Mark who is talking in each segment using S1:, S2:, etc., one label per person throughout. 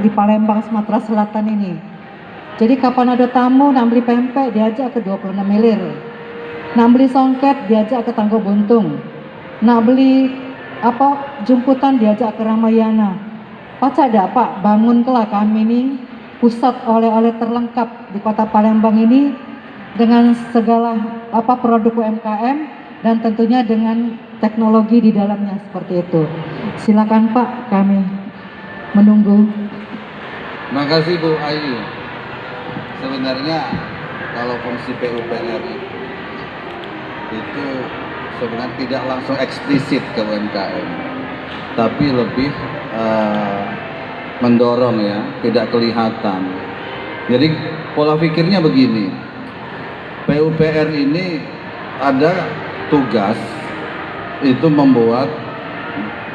S1: di Palembang, Sumatera Selatan ini. Jadi kapan ada tamu nak beli pempek diajak ke 26 Milir, nak beli songket diajak ke Tanggo Buntung, nak beli jemputan diajak ke Ramayana. Paca ada Pak, bangun kelak kami ini pusat oleh-oleh terlengkap di Kota Palembang ini dengan segala produk UMKM dan tentunya dengan teknologi di dalamnya seperti itu. Silakan Pak, kami menunggu.
S2: Terima kasih Bu Ayu. Sebenarnya kalau fungsi PUPR itu sebenarnya tidak langsung eksplisit ke UMKM, tapi lebih mendorong ya, tidak kelihatan. Jadi pola pikirnya begini, PUPR ini ada tugas itu membuat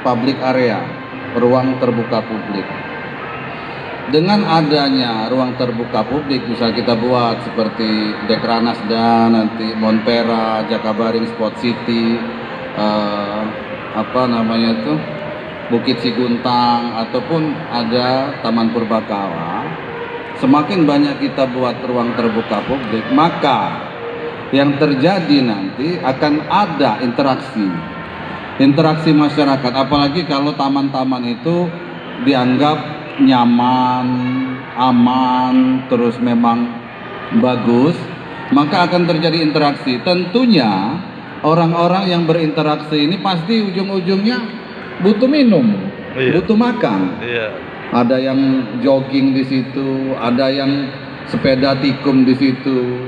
S2: public area, ruang terbuka publik. Dengan adanya ruang terbuka publik, misalnya kita buat seperti Dekranasda, nanti Montpera, Jakabaring Sport City, Bukit Siguntang, ataupun ada Taman Purbakala. Semakin banyak kita buat ruang terbuka publik, maka yang terjadi nanti akan ada interaksi masyarakat. Apalagi kalau taman-taman itu dianggap nyaman, aman, terus memang bagus, maka akan terjadi interaksi. Tentunya orang-orang yang berinteraksi ini pasti ujung-ujungnya butuh minum, butuh makan. Ada yang jogging di situ, ada yang sepeda tikung di situ.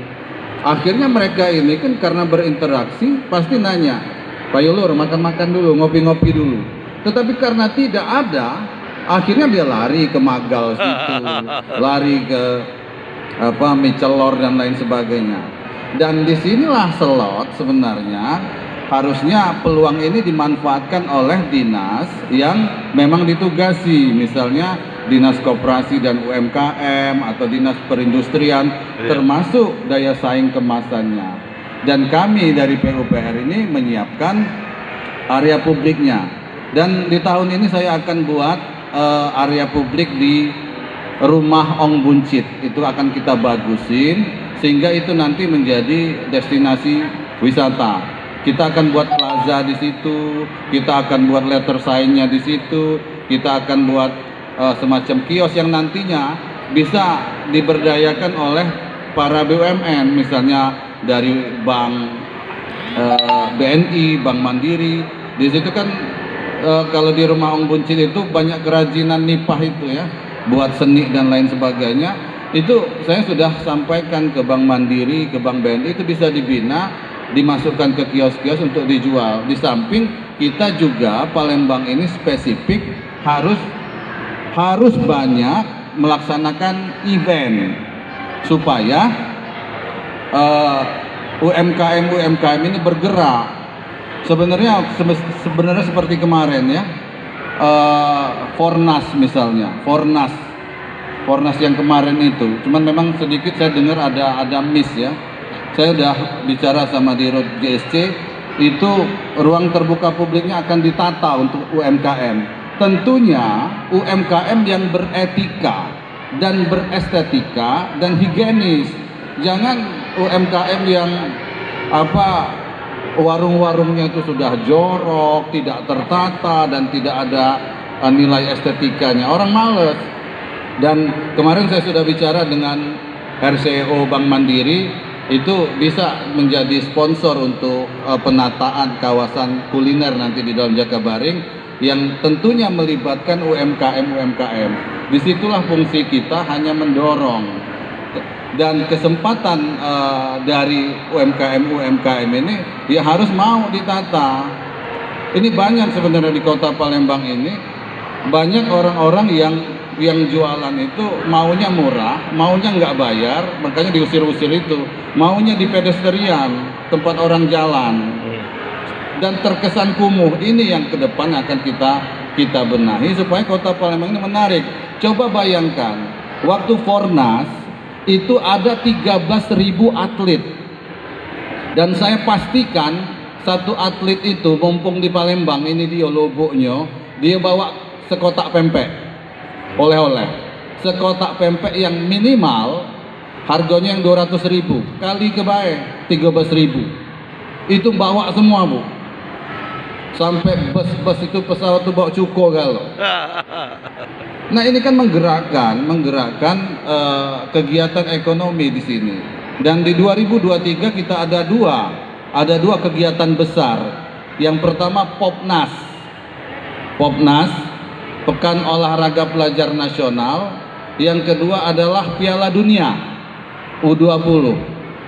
S2: Akhirnya mereka ini kan karena berinteraksi pasti nanya, Pak Yulur makan-makan dulu, ngopi-ngopi dulu. Tetapi karena tidak ada, akhirnya dia lari ke Magal situ, lari ke Micelor dan lain sebagainya. Dan disinilah slot sebenarnya harusnya peluang ini dimanfaatkan oleh dinas yang memang ditugasi, misalnya dinas koperasi dan UMKM atau dinas perindustrian, termasuk daya saing kemasannya. Dan kami dari PUPR ini menyiapkan area publiknya. Dan di tahun ini saya akan buat area publik di Rumah Ong Buncit, itu akan kita bagusin sehingga itu nanti menjadi destinasi wisata. Kita akan buat plaza di situ, kita akan buat letter sign-nya di situ, kita akan buat semacam kios yang nantinya bisa diberdayakan oleh para BUMN, misalnya dari bank BNI, Bank Mandiri. Di situ kan kalau di Rumah Ong Buncit itu banyak kerajinan nipah itu ya, buat seni dan lain sebagainya. Itu saya sudah sampaikan ke Bank Mandiri, ke Bank BNI, itu bisa dibina, dimasukkan ke kios-kios untuk dijual. Di samping kita juga Palembang ini spesifik harus banyak melaksanakan event supaya UMKM ini bergerak. Sebenarnya seperti kemarin ya, Fornas misalnya, Fornas yang kemarin itu, cuman memang sedikit saya dengar ada miss ya. Saya sudah bicara sama Dirut GSC, itu ruang terbuka publiknya akan ditata untuk UMKM. Tentunya UMKM yang beretika dan berestetika dan higienis. Jangan UMKM yang warung-warungnya itu sudah jorok, tidak tertata dan tidak ada nilai estetikanya. Orang males. Dan kemarin saya sudah bicara dengan RCO Bank Mandiri, itu bisa menjadi sponsor untuk penataan kawasan kuliner nanti di dalam Jakabaring yang tentunya melibatkan UMKM. Disitulah fungsi kita hanya mendorong, dan kesempatan dari UMKM ini ya harus mau ditata. Ini banyak sebenarnya di Kota Palembang ini, banyak orang-orang yang jualan itu maunya murah, maunya nggak bayar, makanya diusir-usir itu. Maunya di pedestrian, tempat orang jalan, dan terkesan kumuh. Ini yang ke depan akan kita benahi supaya Kota Palembang ini menarik. Coba bayangkan, waktu Fornas itu ada 13.000 atlet, dan saya pastikan satu atlet itu mumpung di Palembang ini dia loboknya, dia bawa sekotak pempek oleh-oleh. sekotak pempek yang minimal harganya yang 200.000 kali kebae 13.000, itu bawa semua Bu, sampai bus itu pesawat itu bawa cuko kalau. Nah ini kan menggerakkan kegiatan ekonomi di sini. Dan di 2023 kita ada dua kegiatan besar. Yang pertama Popnas, Pekan Olahraga Pelajar Nasional. Yang kedua adalah Piala Dunia U20.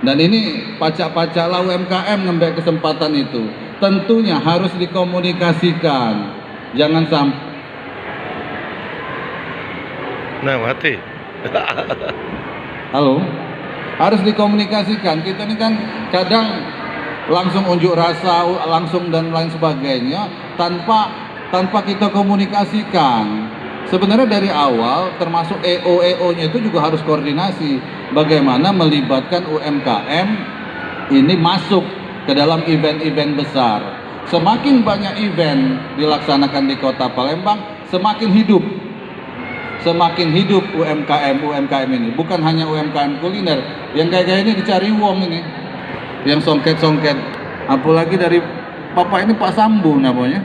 S2: Dan ini pacak-pacaklah UMKM ngambil kesempatan itu. Tentunya harus dikomunikasikan. Jangan sampai.
S3: Nah, mati.
S2: Halo, harus dikomunikasikan. Kita ini kan kadang langsung unjuk rasa, langsung dan lain sebagainya tanpa kita komunikasikan. Sebenarnya dari awal, termasuk EO-nya itu juga harus koordinasi. Bagaimana melibatkan UMKM ini masuk ke dalam event-event besar. Semakin banyak event dilaksanakan di Kota Palembang, semakin hidup UMKM ini. Bukan hanya UMKM kuliner, yang kayak ini dicari uang ini, yang songket. Apalagi dari Bapak ini Pak Sambu namanya,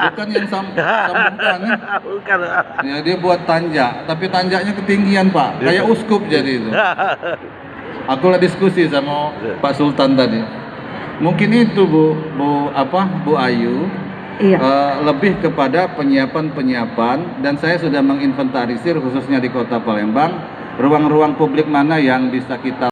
S2: bukan yang sambungkan ya.
S3: Bukan.
S2: Ya, dia buat tanjak, tapi tanjaknya ketinggian Pak, kayak uskup jadi itu. Aku lah diskusi sama Pak Sultan tadi. Mungkin itu Bu Ayu.
S1: Iya.
S2: Lebih kepada penyiapan dan saya sudah menginventarisir khususnya di Kota Palembang ruang-ruang publik mana yang bisa kita